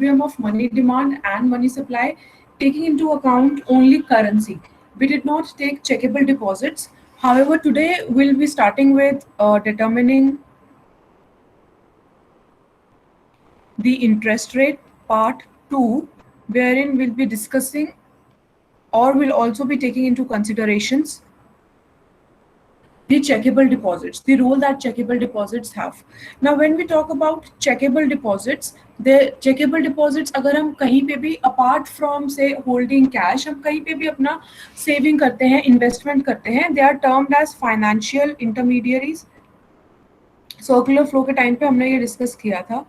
equilibrium of money demand and money supply, taking into account only currency. We did not take checkable deposits. However, today we'll be starting with determining the interest rate part 2, wherein we'll be discussing or will also be taking into considerations the checkable deposits, the role that checkable deposits have. Now, when we talk about checkable deposits, the checkable deposits अगर हम कहीं पे भी apart from say holding cash, हम कहीं पे भी अपना saving करते हैं, investment करते हैं, they are termed as financial intermediaries. Circular flow के time पे हमने ये discuss किया था.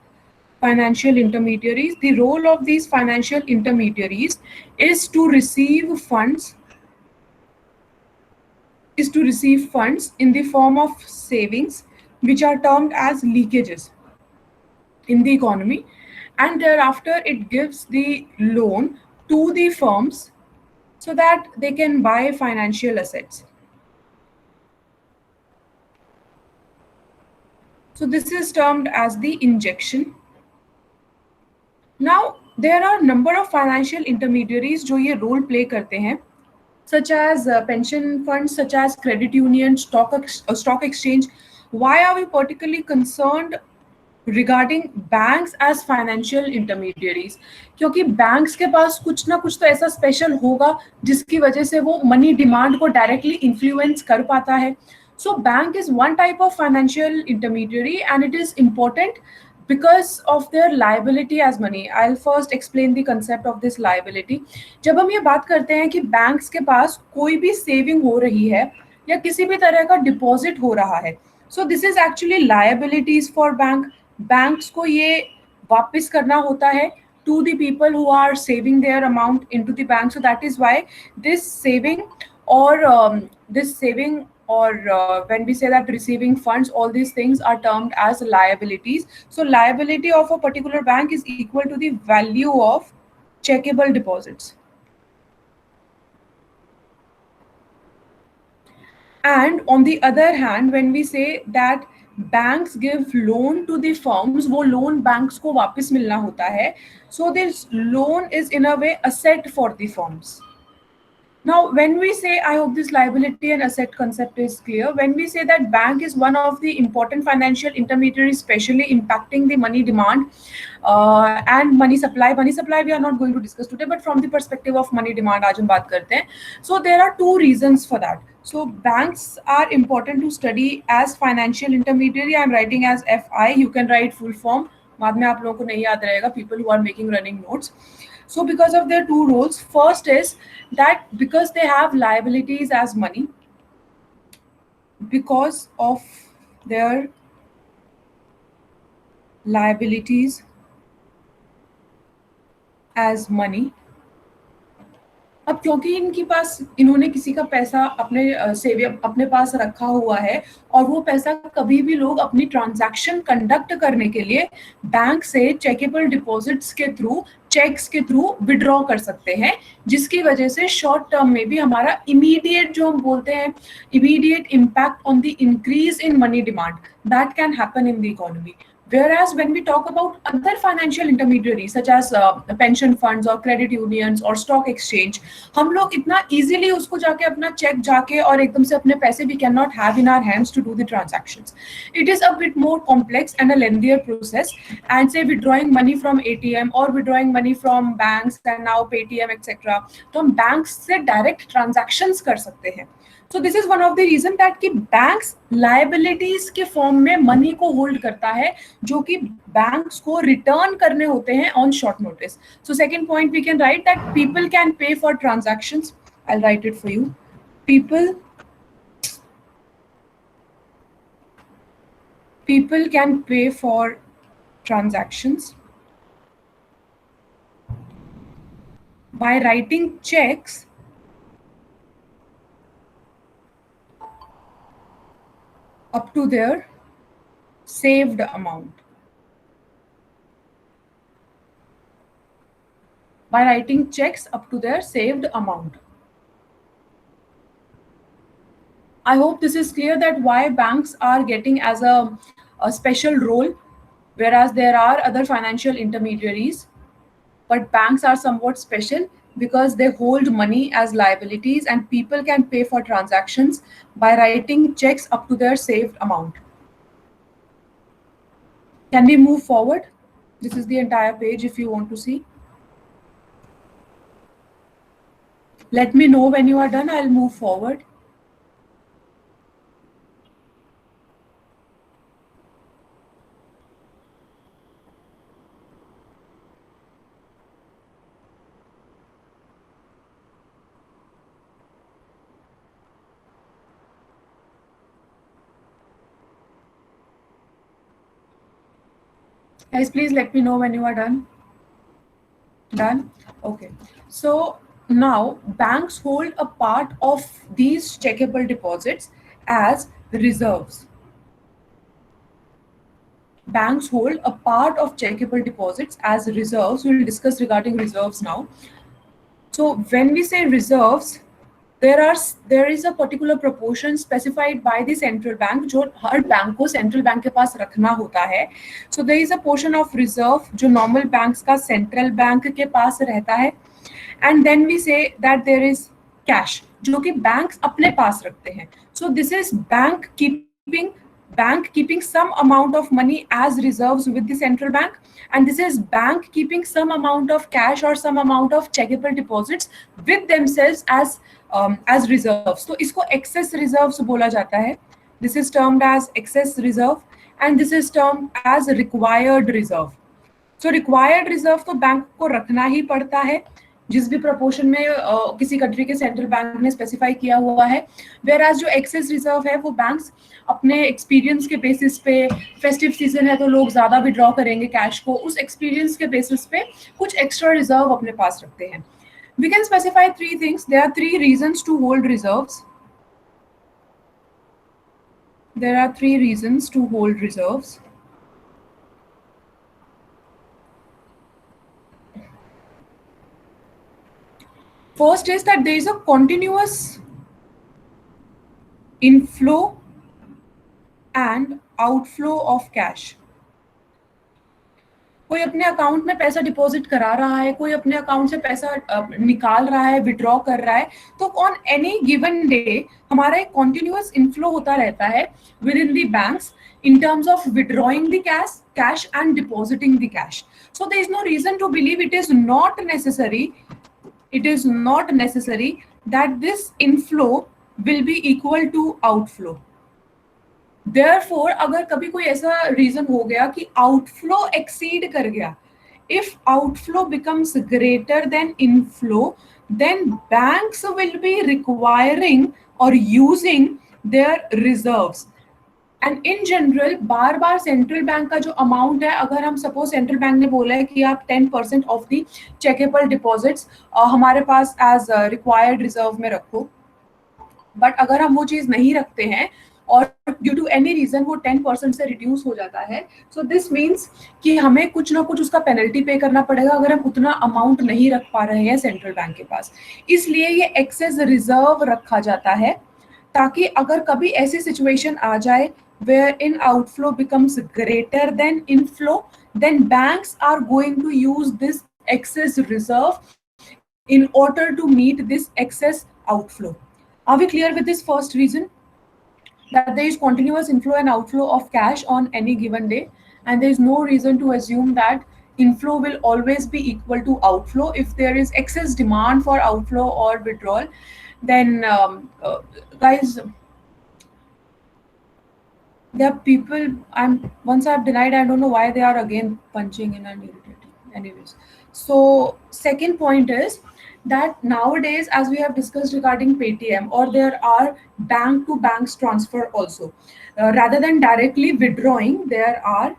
Financial intermediaries. The role of these financial intermediaries is to receive funds in the form of savings, which are termed as leakages in the economy, and thereafter it gives the loan to the firms so that they can buy financial assets. So this is termed as the injection. Now there are number of financial intermediaries जो ये role play करते हैं, such as pension funds, such as credit unions, stock exchange. Why are we particularly concerned regarding banks as financial intermediaries? क्योंकि banks के पास कुछ ना कुछ तो ऐसा special होगा जिसकी वजह से वो money demand को directly influence कर पाता है. So bank is one type of financial intermediary, and it is important because of their liability as money. I'll first explain the concept of this liability. जब हम ये बात करते हैं कि बैंक्स के पास कोई भी सेविंग हो रही है या किसी भी तरह का डिपॉजिट हो रहा है, so this is actually liabilities for bank. Banks को ये वापस करना होता है to the people who are saving their amount into the bank. So that is why this saving or when we say that receiving funds, all these things are termed as liabilities. So liability of a particular bank is equal to the value of checkable deposits. And on the other hand, when we say that banks give loan to the firms, वो loan banks को वापस मिलना होता है. So this loan is in a way asset for the firms. Now, when we say, I hope this liability and asset concept is clear. When we say that bank is one of the important financial intermediaries, especially impacting the money demand and money supply. Money supply we are not going to discuss today, but from the perspective of money demand, आज हम बात करते हैं. So there are two reasons for that. So banks are important to study as financial intermediary. I'm writing as FI. You can write full form. बाद में आप लोगों को नहीं याद रहेगा. People who are making running notes. So because of their two roles, first is that because they have liabilities as money, because of their liabilities as money, अब क्योंकि इनके पास इन्होंने किसी का पैसा अपने पास रखा हुआ है और वो पैसा कभी भी लोग अपनी ट्रांजैक्शन कंडक्ट करने के लिए बैंक से चेकेबल डिपॉजिट्स के थ्रू, चेक्स के थ्रू विड्रॉ कर सकते हैं, जिसकी वजह से शॉर्ट टर्म में भी हमारा इमीडिएट जो हम बोलते हैं immediate impact on the increase in money demand that can happen in the economy. Whereas when we talk about other financial intermediaries such as pension funds or credit unions or stock exchange, हम लोग इतना easily उसको जाके अपना check जाके और एकदम से अपने पैसे we cannot have in our hands to do the transactions. It is a bit more complex and a lengthier process. And say withdrawing money from ATM or withdrawing money from banks and now Paytm etc. तो हम banks से direct transactions कर सकते हैं. So this is one of the reason that कि banks liabilities के form में money को hold करता है जो कि banks को return करने होते हैं on short notice. So second point we can write that people can pay for transactions. I'll write it for you. People can pay for transactions by writing checks up to their saved amount. By writing checks up to their saved amount. I hope this is clear that why banks are getting as a special role, whereas there are other financial intermediaries. but banks are somewhat special because they hold money as liabilities and people can pay for transactions by writing checks up to their saved amount. Can we move forward? This is the entire page if you want to see. Let me know when you are done, I'll move forward. Guys, please let me know when you are done. Done? Okay. So now banks hold a part of these checkable deposits as reserves. Banks hold a part of checkable deposits as reserves. We'll discuss regarding reserves now. So when we say reserves, there is a particular proportion specified by the central bank जो हर bank को central bank के पास रखना होता है. So there is a portion of reserve जो normal banks का central bank के पास रहता है. And then we say that there is cash जो कि banks अपने पास रखते हैं. So this is bank keeping some amount of money as reserves with the central bank, and this is bank keeping some amount of cash or some amount of checkable deposits with themselves as reserves. तो इसको excess reserves बोला जाता है. This is termed as excess reserve and this is termed as required reserve. So required reserve तो bank को रखना ही पड़ता है जिस भी प्रोपोर्शन में किसी कंट्री के सेंट्रल बैंक ने स्पेसिफाई किया हुआ है. वेयर एज जो एक्सेस रिजर्व है वो बैंक्स अपने एक्सपीरियंस के बेसिस पे, फेस्टिव सीजन है तो लोग ज्यादा विड्रॉ करेंगे कैश को, उस एक्सपीरियंस के बेसिस पे कुछ एक्स्ट्रा रिजर्व अपने पास रखते हैं. We can specify 3 things. There are 3 reasons to hold reserves. There are 3 reasons to hold reserves. First is that there is a continuous inflow and outflow of cash. कोई अपने account में पैसा deposit करा रहा है, कोई अपने अकाउंट से पैसा निकाल रहा है, विड्रॉ कर रहा है, तो ऑन एनी गिवन डे हमारा एक कॉन्टिन्यूअस इनफ्लो होता रहता है with in the banks in terms of withdrawing the cash and depositing the cash. So there is no reason to believe it is not necessary that this inflow will be equal to outflow. Therefore, अगर कभी कोई ऐसा reason हो गया कि outflow exceed कर गया, if outflow becomes greater than inflow, then banks will be requiring or using their reserves. And in general bar bar central bank का जो अमाउंट है, अगर हम सपोज सेंट्रल बैंक ने बोला है कि आप 10% ऑफ दी चेकेबल डिपॉजिट्स हमारे पास एज रिक्वायर्ड रिजर्व में रखो, बट अगर हम वो चीज नहीं रखते हैं और ड्यू टू एनी रीजन वो 10% से रिड्यूस हो जाता है, सो दिस मीन्स कि हमें कुछ ना कुछ उसका पेनल्टी पे करना पड़ेगा अगर हम उतना अमाउंट नहीं रख पा रहे हैं सेंट्रल बैंक के पास. इसलिए ये एक्सेस रिजर्व रखा जाता है ताकि अगर कभी ऐसी सिचुएशन आ जाए wherein outflow becomes greater than inflow, then banks are going to use this excess reserve in order to meet this excess outflow. Are we clear with this first reason? That there is continuous inflow and outflow of cash on any given day, and there is no reason to assume that inflow will always be equal to outflow. If there is excess demand for outflow or withdrawal, then guys, there are people once I've denied, I don't know why they are again punching in and irritating. Anyways, so second point is that nowadays, as we have discussed regarding Paytm, or there are bank to banks transfer also, rather than directly withdrawing, there are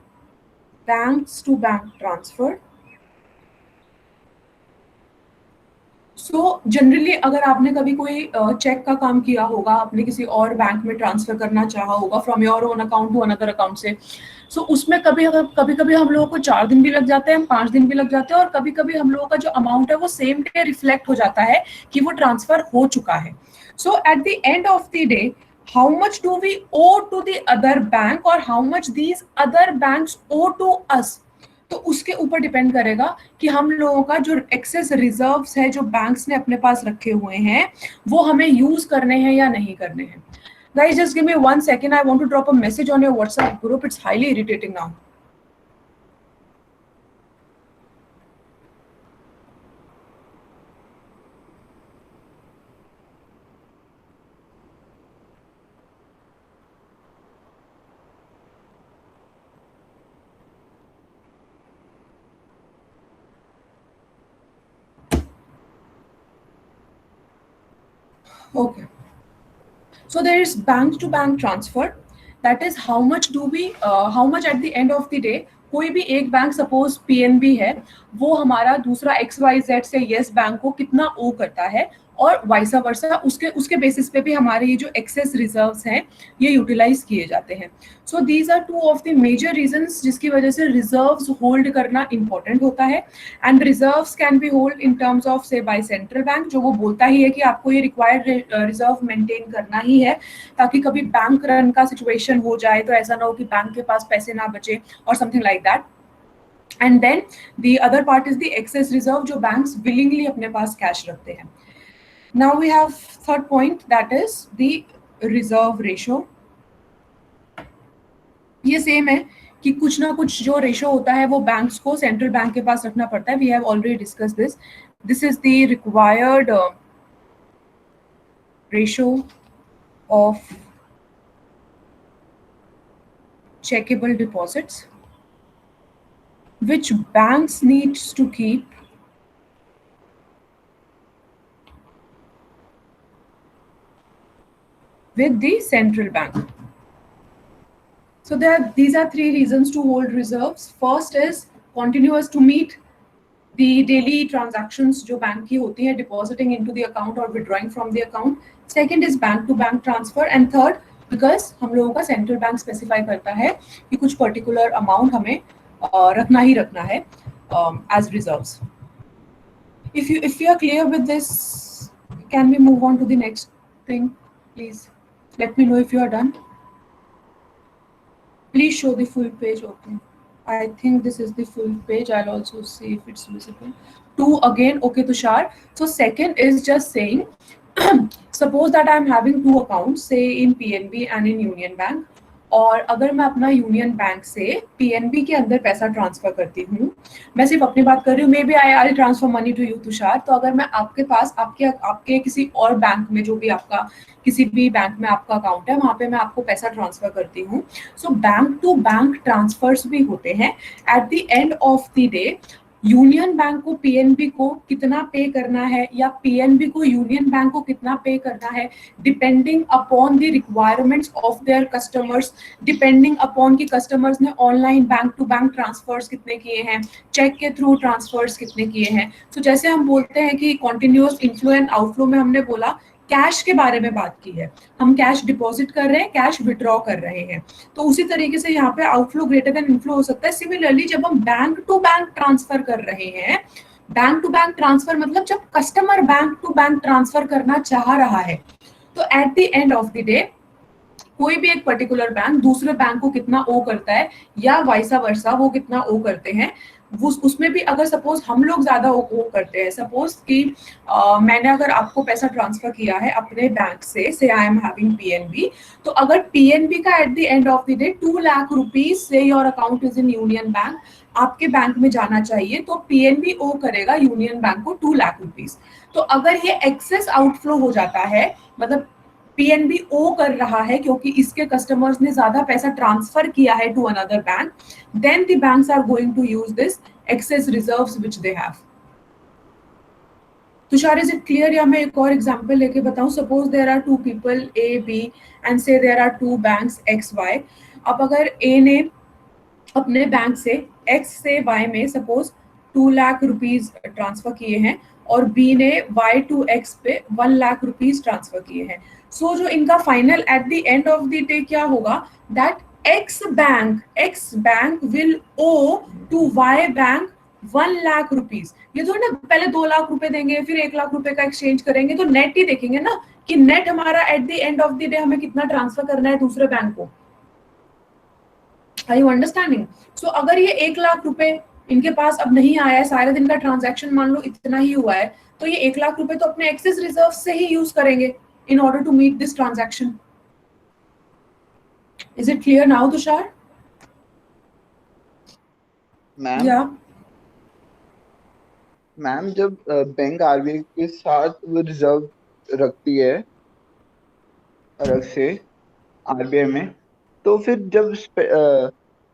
banks to bank transfer. So generally अगर आपने कभी कोई check का काम किया होगा, आपने किसी और बैंक में ट्रांसफर करना चाहा होगा from your own account to another account से, सो उसमें कभी कभी हम लोगों को 4 दिन भी लग जाते हैं, 5 दिन भी लग जाते हैं, और कभी कभी हम लोगों का जो अमाउंट है वो सेम डे रिफ्लेक्ट हो जाता है कि वो ट्रांसफर हो चुका है. So at the end of the day, how much do we owe to the other bank or how much these other banks owe to us? तो उसके ऊपर डिपेंड करेगा कि हम लोगों का जो एक्सेस रिजर्व्स है जो बैंक्स ने अपने पास रखे हुए हैं वो हमें यूज करने हैं या नहीं करने हैं. Guys, just give me 1 second. I want to drop a message on your WhatsApp group. It's highly irritating now. Okay. So there is bank to bank transfer. That is how much do we, how much at the end of the day कोई भी एक bank suppose PNB है वो हमारा दूसरा XYZ से yes bank को कितना ओ करता है और वाइसा वर्सा उसके उसके बेसिस पे भी हमारे ये जो एक्सेस रिजर्व्स हैं ये यूटिलाइज किए जाते हैं. So these are two of the major reasons जिसकी वजह से रिजर्व्स होल्ड करना इंपॉर्टेंट होता है. And reserves can be hold in terms of say by central bank जो वो बोलता ही है कि आपको ये रिक्वायर्ड रिजर्व मेंटेन करना ही है ताकि कभी बैंक रन का सिचुएशन हो जाए तो ऐसा ना हो कि बैंक के पास पैसे ना बचे और something like that. And then the other part is the excess reserve जो बैंक्स विलिंगली अपने पास कैश रखते हैं. Now we have third point, that is the reserve ratio. ये सेम है कि कुछ ना कुछ जो रेशो होता है वो बैंक्स को सेंट्रल बैंक के पास रखना पड़ता है. We have already discuss this. This is the required ratio of checkable deposits which banks needs to keep with the central bank. So these are three reasons to hold reserves. First is continuous to meet the daily transactions जो bank की होती है depositing into the account or withdrawing from the account. Second is bank to bank transfer and third because हम लोगों का central bank specify करता है कि कुछ particular amount हमें रखना ही रखना है as reserves. If you are clear with this, can we move on to the next thing, please? Let me know if you are done. Please show the full page open. I think this is the full page. I'll also see if it's visible. 2 again. Okay, Tushar. So second is just saying, suppose that I'm having 2 accounts, say in PNB and in Union Bank. और अगर मैं अपना union bank से PNB के अंदर पैसा transfer करती हूँ, मैं सिर्फ अपनी बात कर रही हूँ, maybe I transfer money to you Tushar. तो अगर मैं आपके पास आपके किसी और बैंक में जो भी आपका किसी भी बैंक में आपका अकाउंट है वहां पे मैं आपको पैसा ट्रांसफर करती हूँ. So bank to bank transfers भी होते हैं. At the end of the day Union Bank को पीएनबी को कितना पे करना है या पीएनबी को यूनियन बैंक को कितना पे करना है depending upon the requirements of their customers, depending upon कि कस्टमर्स ने online bank to bank transfers कितने किए हैं, चेक के थ्रू ट्रांसफर्स कितने किए हैं. तो जैसे हम बोलते हैं कि कॉन्टिन्यूअस इनफ्लो एंड आउटफ्लो में हमने बोला कैश के बारे में बात की है, हम कैश डिपॉजिट कर रहे हैं, कैश विड्रॉ कर रहे हैं. तो उसी तरीके से यहाँ पे आउटफ्लो ग्रेटर देन इनफ्लो हो सकता है. सिमिलरली जब हम बैंक टू बैंक ट्रांसफर कर रहे हैं, बैंक टू बैंक ट्रांसफर मतलब जब customer bank to bank transfer करना चाह रहा है तो at the end of the day कोई भी एक पर्टिकुलर बैंक दूसरे बैंक को कितना ओ करता है या वाइसा वर्सा वो कितना ओ करते हैं, उसमें भी अगर सपोज हम लोग ज्यादा ओ करते हैं, सपोज कि मैंने अगर आपको पैसा ट्रांसफर किया है अपने बैंक से आई एम हैविंग पीएनबी, तो अगर पीएनबी का at the end of the day 2 lakh rupees say your account is in Union Bank आपके बैंक में जाना चाहिए तो पीएनबी ओ करेगा यूनियन बैंक को 2 लाख रुपीज. तो अगर ये एक्सेस आउटफ्लो हो जाता है मतलब पीएनबी ओ कर रहा है क्योंकि इसके कस्टमर्स ने ज्यादा पैसा ट्रांसफर किया है to another bank, then the banks are going to use this excess reserves which they have. Tushar is it clear? या मैं एक और एग्जांपल लेके बताऊं. Suppose there are 2 people A B and say there are 2 banks X Y. अब अगर ए ने अपने बैंक से एक्स से वाई में सपोज 2 लाख रुपीज ट्रांसफर किए हैं और बी ने वाई टू एक्स पे 1 लाख रुपीज ट्रांसफर किए हैं. सो जो इनका final at the end of the day क्या होगा, that X bank will owe to Y bank 1 lakh rupees. ये तो ना पहले 2 लाख रुपए देंगे फिर 1 लाख रुपए का एक्सचेंज करेंगे तो नेट ही देखेंगे ना कि नेट हमारा eight the end of the day हमें कितना ट्रांसफर करना है दूसरे बैंक को. Are you understanding? So अगर ये 1 लाख रुपए इनके पास अब नहीं आया है, सारे दिन का ट्रांजैक्शन मान लो इतना ही हुआ है, तो ये 1 लाख रुपए तो अपने एक्सेस रिजर्व से ही यूज करेंगे in order to meet this transaction. Is it clear now, Tushar? Ma'am Yeah. Ma'am जब बैंक आरबीआई के साथ वो रिजर्व रखती है अलग से आरबीआई में, तो फिर जब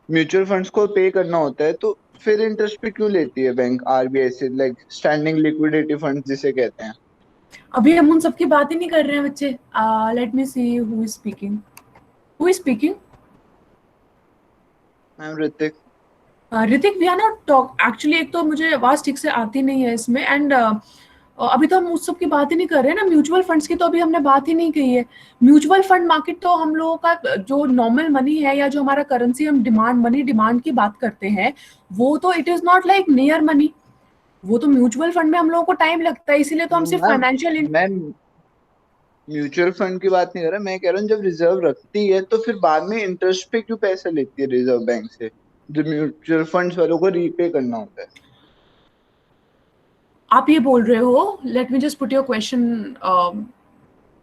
म्यूचुअल फंड्स को पे करना होता है तो फिर इंटरेस्ट पे क्यों लेती है बैंक आरबीआई से, लाइक स्टैंडिंग लिक्विडिटी फंड जिसे कहते हैं? अभी हम उन सबकी बात ही नहीं कर रहे हैं बच्चे. Let me see who is speaking. Who is speaking? Ma'am Hrithik. Hrithik, we are not talk actually. एक तो मुझे आवाज ठीक से आती नहीं है इसमें, एंड अभी तो हम उस सब की बात ही नहीं कर रहे हैं ना. म्यूचुअल फंड्स की तो अभी हमने बात ही नहीं की है. म्यूचुअल फंड मार्केट तो हम लोगों का जो नॉर्मल मनी है या जो हमारा करेंसी हम मनी डिमांड की बात करते हैं, वो तो it is not like near money. वो तो म्यूचुअल फंड में हम लोगों को टाइम लगता है, इसीलिए तो हम सिर्फ मैम फाइनेंशियल. मैं म्यूचुअल फंड की बात नहीं कर रहा, मैं कह रहा हूँ जब रिजर्व रखती है तो फिर बाद में इंटरेस्ट पे क्यों पैसा लेती है रिजर्व बैंक से, जो म्यूचुअल फंड्स वालों को रीपे करना होता है? आप ये बोल रहे हो, let me just put your question,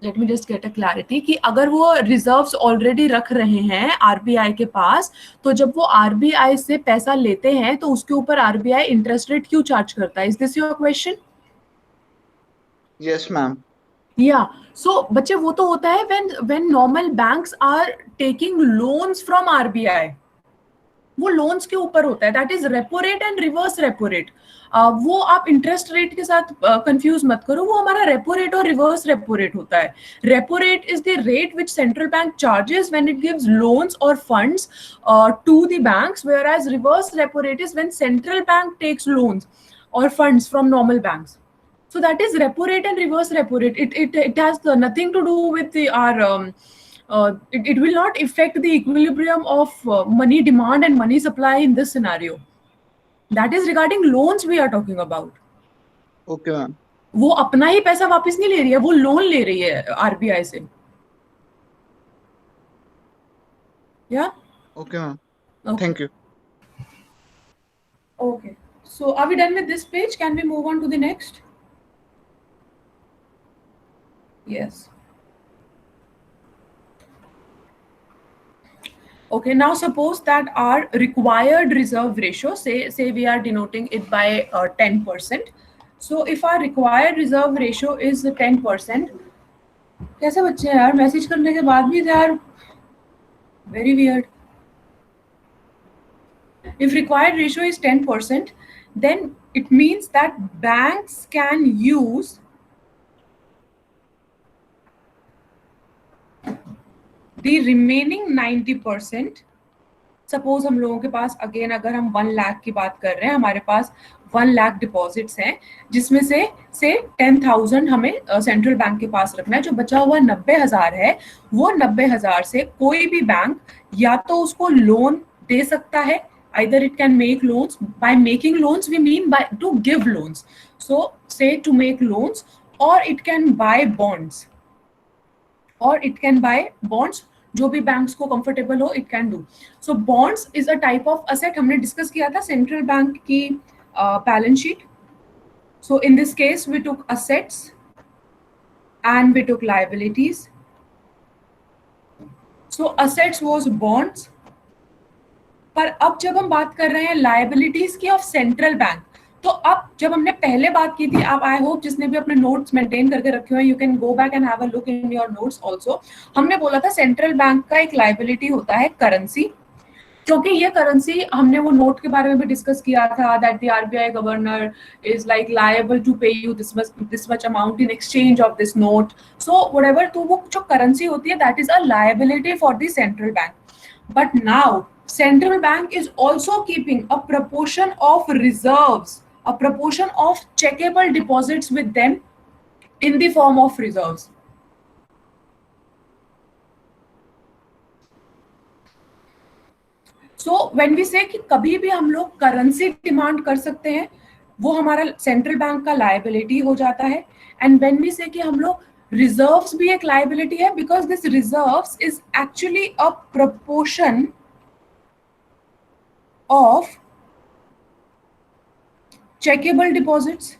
let me just get a clarity, कि अगर वो रिजर्व्स ऑलरेडी रख रहे हैं आरबीआई के पास, तो जब वो आरबीआई से पैसा लेते हैं तो उसके ऊपर आरबीआई इंटरेस्ट रेट क्यों चार्ज करता है? Is this your question? Yes ma'am. Yeah so बच्चे, वो तो होता है when normal banks are taking loans from RBI. वो लोन्स के ऊपर होता है. That is repo rate and reverse repo rate. वो आप इंटरेस्ट रेट के साथ कंफ्यूज मत करो. वो हमारा रेपो रेट और रिवर्स रेपो रेट होता है. Repo rate is the rate which central bank charges when it gives loans और funds to the banks, whereas reverse repo rate is when central bank takes loans or funds from normal banks. So that is repo rate and reverse repo rate. It has nothing to do with it will not affect the equilibrium of money demand and money supply in this scenario. That is regarding loans we are talking about. Okay ma'am. वो अपना ही पैसा वापस नहीं ले रही है, वो loan ले रही है आरबीआई से. या okay ma'am. okay. Thank you. Okay, so are we done with this page? Can we move on to the next? Yes. Okay, now suppose that our required reserve ratio, say we are denoting it by 10%. So if our required reserve ratio is 10%, कैसे बच्चे यार message करने के बाद भी they are very weird. If required ratio is 10%, then it means that banks can use the remaining 90%. Suppose हम लोगों के पास, अगेन अगर हम 1 लाख की बात कर रहे हैं, हमारे पास 1 लाख डिपॉजिट्स हैं, जिसमें से 10,000 हमें सेंट्रल बैंक के पास रखना है. जो बचा हुआ 90,000 है, वो 90,000 से कोई भी बैंक या तो उसको लोन दे सकता है. Either it can make loans. By making loans we mean by to give loans. So say to make loans, or it can buy bonds. जो भी बैंक्स को कंफर्टेबल हो, it can do. So bonds is a type of asset. हमने discuss किया था central bank की balance sheet. So in this case we took assets and we took liabilities. So assets was bonds. पर अब जब हम बात कर रहे हैं लायबिलिटीज की ऑफ सेंट्रल बैंक, तो अब जब हमने पहले बात की थी, आप आई होप जिसने भी अपने नोट्स मेंटेन करके रखे हुए, you can go back and have a look in your notes also. हमने बोला था सेंट्रल बैंक का एक लायबिलिटी होता है करेंसी, क्योंकि ये करेंसी, हमने वो नोट के बारे में भी डिस्कस किया था, that the RBI governor is like liable to pay you this much amount in exchange of this note. So whatever, तो वो जो करेंसी होती है, that is a liability for the central bank. But now, central bank is also keeping a proportion of reserves, a proportion of checkable deposits with them in the form of reserves. So when we say कि कभी भी हम लोग currency demand कर सकते हैं, वो हमारा सेंट्रल बैंक का लायबिलिटी हो जाता है. एंड when we say कि हम लोग रिजर्व्स भी एक लायबिलिटी है, because this reserves is actually a proportion of checkable deposits.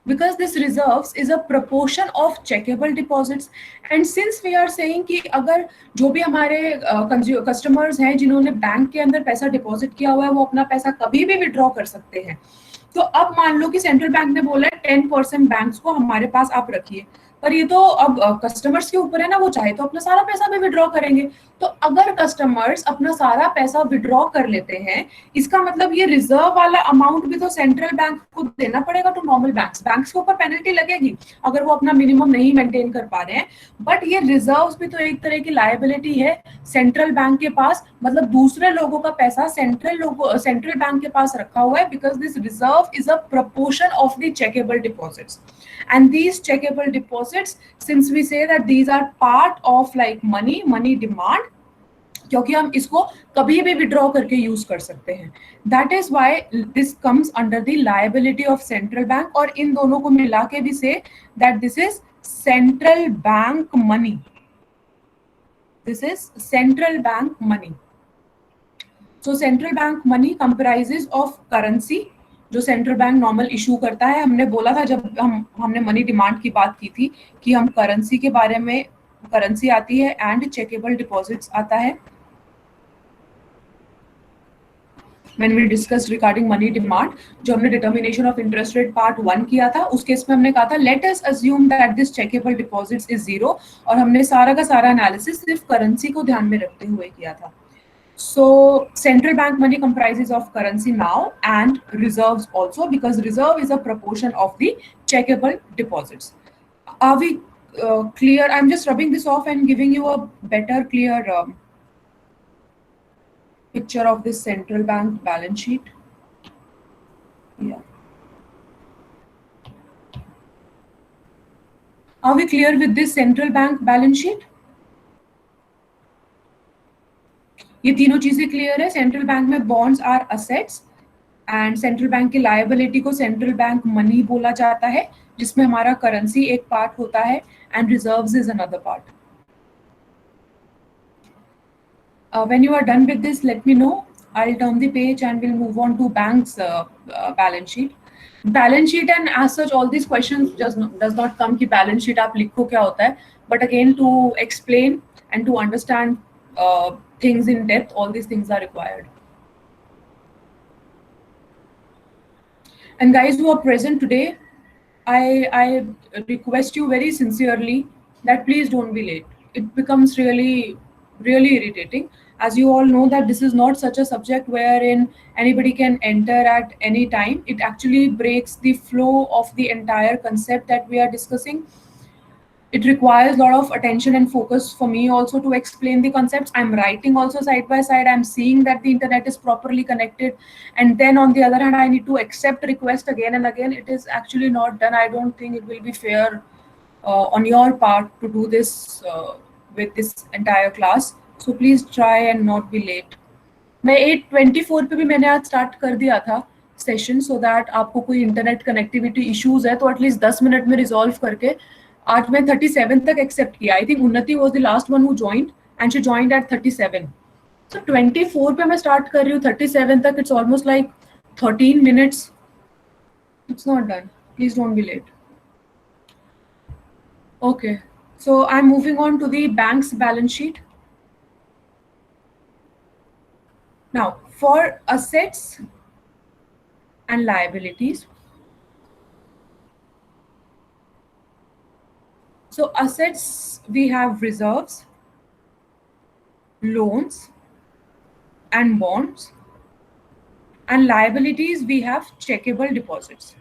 Because this reserves is a proportion of checkable deposits, and since we are saying कि अगर जो भी हमारे कस्टमर्स हैं जिन्होंने बैंक के अंदर पैसा डिपॉजिट किया हुआ है वो अपना पैसा कभी भी विड्रॉ कर सकते हैं, तो अब मान लो कि सेंट्रल बैंक ने बोला है 10% बैंक्स को हमारे पास आप रखिए, पर ये तो अब कस्टमर्स के ऊपर है ना, वो चाहे तो अपना सारा पैसा भी विड्रॉ करेंगे। तो अगर कस्टमर्स अपना सारा पैसा विड्रॉ कर लेते हैं, इसका मतलब ये रिजर्व वाला अमाउंट भी तो सेंट्रल बैंक को देना पड़ेगा टू नॉर्मल बैंक्स। बैंक्स के ऊपर पेनल्टी लगेगी अगर वो अपना मिनिमम नहीं मेंटेन कर पा रहे हैं, बट ये रिजर्व्स भी तो एक तरह की लायबिलिटी है सेंट्रल बैंक के पास, मतलब दूसरे लोगों का पैसा सेंट्रल बैंक के पास रखा हुआ है, because this reserve is a proportion of the checkable deposits, and these checkable deposits, since we say that these are part of like money demand, क्योंकि हम इसको कभी भी विड्रॉ करके यूज कर सकते हैं, that is why this comes under the liability of central bank. और इन दोनों को मिला के भी say that this is central bank money, this is central bank money. So central bank money comprises of currency जो सेंट्रल बैंक नॉर्मल इशू करता है। हमने बोला था जब हमने मनी डिमांड की बात की थी कि हम करेंसी के बारे में, करेंसी आती है एंड चेकेबल डिपॉजिट्स आता है। When we discussed regarding money demand, जो हमने determination of interest rate part 1 किया था, उस केस में हमने कहा था let us assume that this checkable deposits is zero, और हमने सारा का सारा एनालिसिस सिर्फ करेंसी को ध्यान में रखते हुए किया था। So central bank money comprises of currency now and reserves also, because reserve is a proportion of the checkable deposits. Are we clear? I'm just rubbing this off and giving you a better clear picture of this central bank balance sheet. Yeah. Are we clear with this central bank balance sheet? ये तीनों चीजें clear है। Central bank में bonds are assets and central bank की liability को central bank money बोला जाता है, जिसमें हमारा करेंसी एक पार्ट होता है and reserves is another part. When you are done with this, let me know. I'll turn the page and we'll move on to bank's balance sheet. Balance sheet and as such, all these questions does not come कि balance sheet आप लिखो क्या होता है, but again to explain and to understand things in depth, all these things are required. And guys who are present today, I request you very sincerely that please don't be late. It becomes really irritating, as you all know that this is not such a subject wherein anybody can enter at any time. It actually breaks the flow of the entire concept that we are discussing. It requires a lot of attention and focus for me also to explain the concepts. I'm writing also side by side. I'm seeing that the internet is properly connected. And then on the other hand, I need to accept request again and again. It is actually not done. I don't think it will be fair on your part to do this with this entire class. So please try and not be late. मैं 8:24 पे भी मैंने आज start कर दिया था session, so that आपको कोई इंटरनेट कनेक्टिविटी इश्यूज है तो एटलीस्ट 10 मिनट में रिजॉल्व करके। आज मैं 37 तक एक्सेप्ट किया। I think Unnati was the last one who joined and she joined at 37। So 24 पे मैं स्टार्ट कर रही हूँ, 37 तक it's almost like 13 minutes. It's not done, please don't be late. Okay, so I am moving on to the banks balance sheet. Now, for assets and liabilities, so assets we have reserves, loans and bonds, and liabilities we have checkable deposits.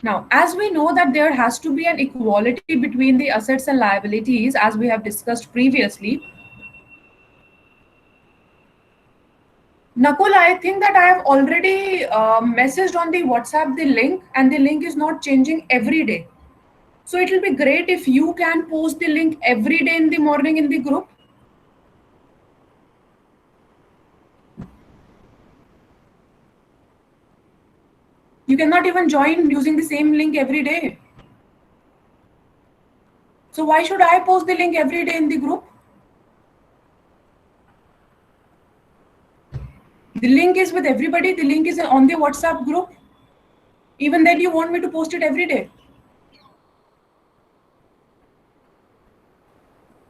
Now, as we know that there has to be an equality between the assets and liabilities, as we have discussed previously, Nakul, I think that I have already messaged on the WhatsApp the link, and the link is not changing every day. So it will be great if you can post the link every day in the morning in the group. You cannot even join using the same link every day. So why should I post the link every day in the group? The link is with everybody. The link is on the WhatsApp group. Even then, you want me to post it every day.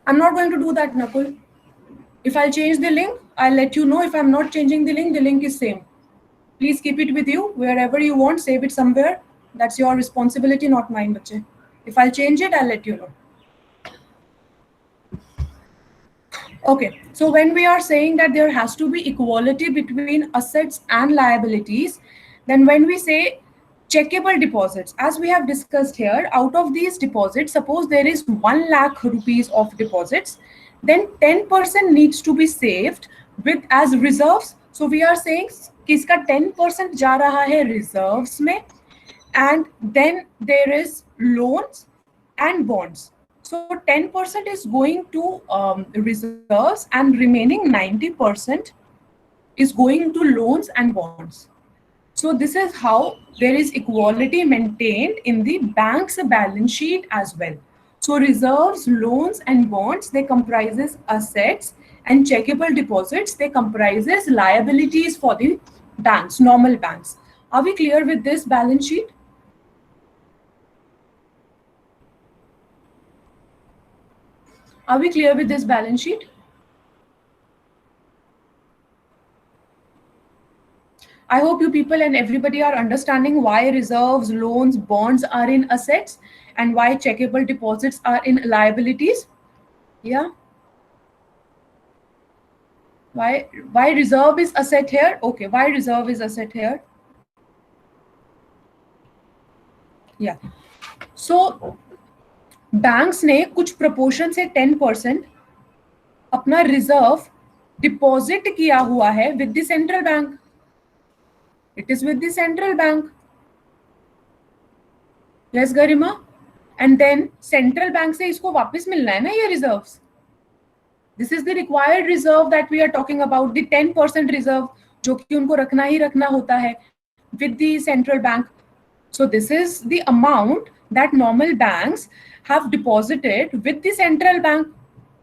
I'm not going to do that, Nakul. If I'll change the link, I'll let you know. If I'm not changing the link is same. Please keep it with you wherever you want. Save it somewhere. That's your responsibility, not mine, bache. If I'll change it, I'll let you know. Okay, so when we are saying that there has to be equality between assets and liabilities, then when we say checkable deposits, as we have discussed here, out of these deposits, suppose there is 1 lakh rupees of deposits, then 10% needs to be saved with as reserves. So we are saying कि इसका 10% जा रहा है reserves में, and then there is loans and bonds. So 10% is going to reserves and remaining 90% is going to loans and bonds. So this is how there is equality maintained in the bank's balance sheet as well. So reserves, loans and bonds, they comprises assets, and checkable deposits, they comprises liabilities for the banks, normal banks. Are we clear with this balance sheet? Are we clear with this balance sheet? I hope you people and everybody are understanding why reserves, loans, bonds are in assets and why checkable deposits are in liabilities. Yeah. Why reserve is asset here? Okay, why reserve is asset here? Yeah. So banks ने कुछ proportion से 10% अपना reserve deposit किया हुआ है with the central bank. It is with the central bank. Yes Garima. And then central bank से इसको वापस मिलना है ना ये reserves. This is the required reserve that we are talking about, the 10% reserve जो कि उनको रखना ही रखना होता है with the central bank. So this is the amount that normal banks have deposited with the central bank.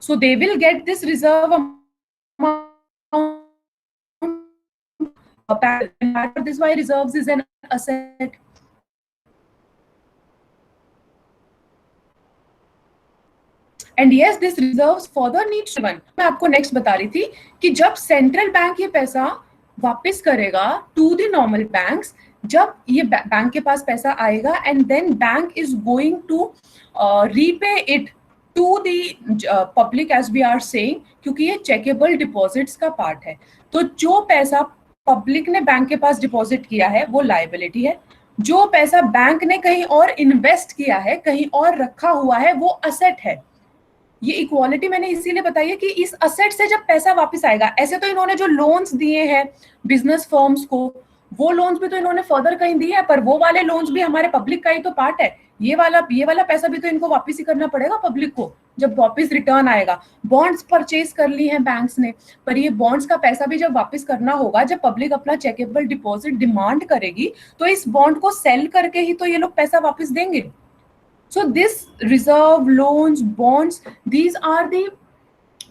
So they will get this reserve amount. This is why reserves is an asset. And yes, this reserves further needs to run. मैं आपको next बता रही थी कि जब central bank ये पैसा वापस करेगा to the normal banks, जब ये बैंक के पास पैसा आएगा and then bank is going to repay it to the public as we are saying, क्योंकि ये checkable deposits का part है. तो जो पैसा पब्लिक ने बैंक के पास डिपॉजिट किया है वो लायबिलिटी है. जो पैसा बैंक ने कहीं और इन्वेस्ट किया है, कहीं और रखा हुआ है, वो असेट है. ये इक्वालिटी मैंने इसीलिए बताई है कि इस असेट से जब पैसा वापस आएगा, ऐसे तो इन्होंने जो लोन्स दिए हैं बिजनेस फर्म्स को, वो लोन्स भी तो इन्होंने फर्दर कहीं दिए हैं, पर वो वाले लोन्स भी हमारे पब्लिक का ही तो पार्ट है. ये वाला पैसा भी तो इनको वापस ही करना पड़ेगा पब्लिक को जब वापस रिटर्न आएगा. बॉन्ड्स परचेज कर ली हैं बैंक्स ने, पर ये बॉन्ड्स का पैसा भी जब वापस करना होगा, जब पब्लिक अपना चेकेबल डिपॉजिट डिमांड करेगी, तो इस बॉन्ड को सेल करके ही तो ये लोग पैसा वापस देंगे. So this reserve, loans, bonds, these are the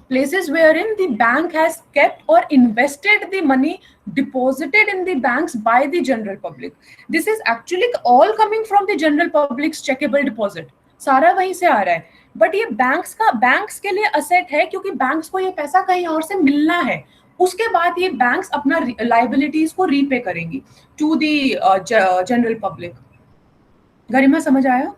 places wherein the bank has kept or invested the money deposited in the banks by the general public. This is actually all coming from the general public's checkable deposit. सारा वहीं से आ रहा है. But ये banks के लिए asset है, क्योंकि बैंक्स को ये पैसा कहीं और से मिलना है. उसके बाद ये बैंक्स अपना लाइबिलिटीज को रीपे करेंगी टू द जनरल पब्लिक. गरिमा समझ आया?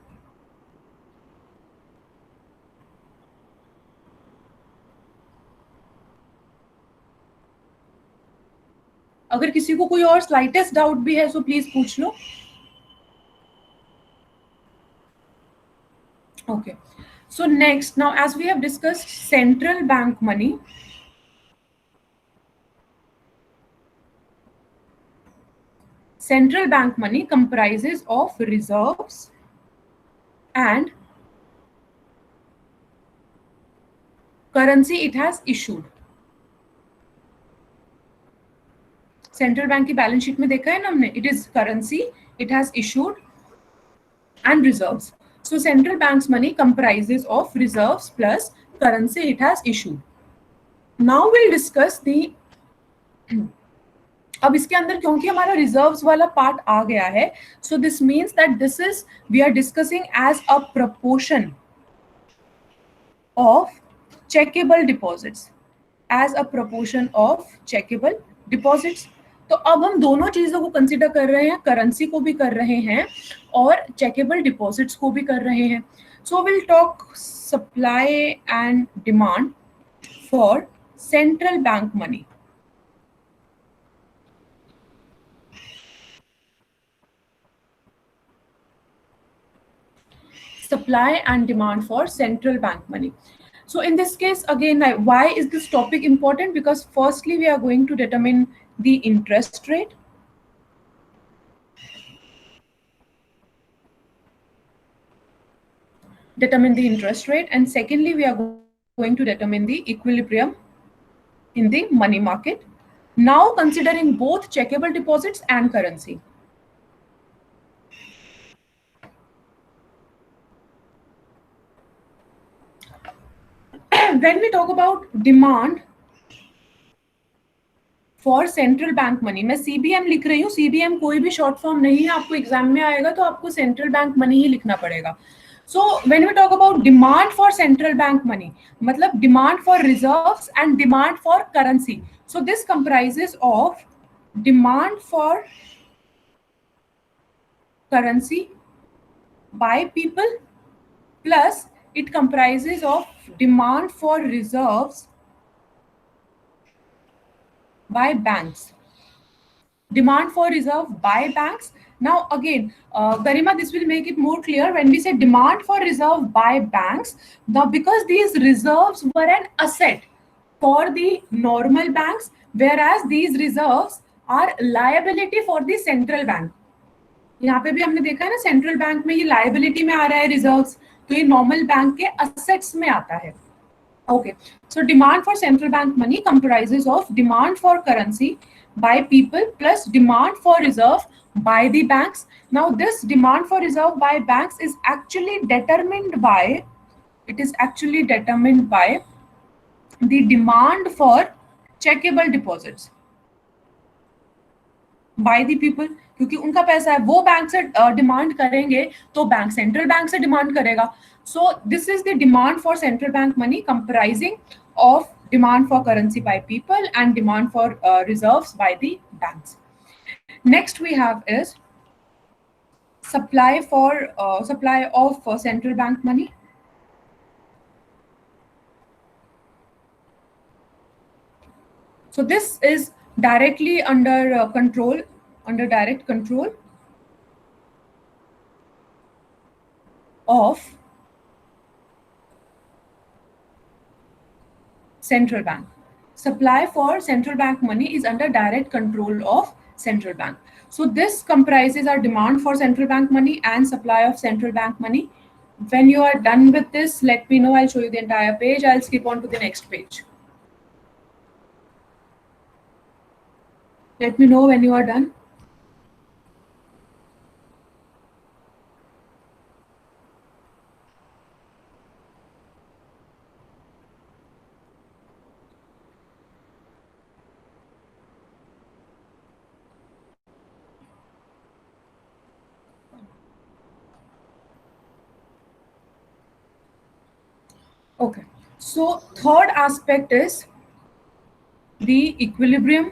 अगर किसी को कोई और स्लाइटेस्ट डाउट भी है, सो प्लीज पूछ लो. Okay, so next, now as we have discussed central bank money, central bank money comprises of reserves and currency it has issued. Central bank की बैलेंस शीट में देखा है ना हमने, it is currency, it has issued and reserves. So central bank's money comprises of reserves plus currency it has issued. Now we'll discuss the अब इसके अंदर क्योंकि हमारा रिजर्व्स वाला पार्ट आ गया है, so this means that this is we are discussing as a proportion of checkable deposits, as a proportion of checkable deposits. तो अब हम दोनों चीजों को कंसीडर कर रहे हैं, करेंसी को भी कर रहे हैं और चेकेबल डिपॉजिट्स को भी कर रहे हैं. So will talk supply and demand for central bank money. Supply and demand for central bank money. So in this case, again, why is this topic important? Because firstly, we are going to determine the interest rate. Determine the interest rate. And secondly, we are going to determine the equilibrium in the money market. Now considering both checkable deposits and currency. When we talk about demand for central bank money, मैं CBM लिख रही हूँ, CBM कोई भी short form नहीं है, आपको exam में आएगा तो आपको सेंट्रल बैंक मनी ही लिखना पड़ेगा. So when we talk about demand for central bank money, मतलब demand for reserves and demand for currency. So this comprises of demand for currency by people plus it comprises of demand for reserves by banks. Demand for reserve by banks. Now again, Garima, this will make it more clear when we say demand for reserve by banks. Now because these reserves were an asset for the normal banks, whereas these reserves are liability for the central bank. यहाँ पे भी हमने देखा है ना, central bank में ये liability में आ रहा है रिजर्व्स, तो ये नॉर्मल बैंक के असेट्स में आता है. Okay, so demand for central bank money comprises of demand for currency by people plus demand for reserve by the banks. Now this demand for reserve by banks is actually determined by, it is actually determined by the demand for checkable deposits by the people. क्योंकि उनका पैसा है, वो bank से demand करेंगे तो bank central bank से demand करेगा. So this is the demand for central bank money comprising of demand for currency by people and demand for reserves by the banks. Next we have is supply of central bank money. So this is directly under direct control of central bank. Supply for central bank money is under direct control of central bank. So this comprises our demand for central bank money and supply of central bank money. When you are done with this, let me know. I'll show you the entire page. I'll skip on to the next page. Let me know when you are done. Okay, so third aspect is the equilibrium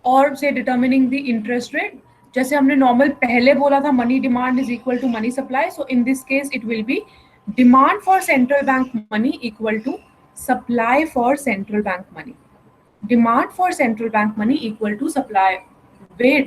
और say determining the interest rate. जैसे हमने normal पहले बोला था money demand is equal to money supply, so in this case it will be demand for central bank money equal to supply for central bank money. Demand for central bank money equal to supply. Wait,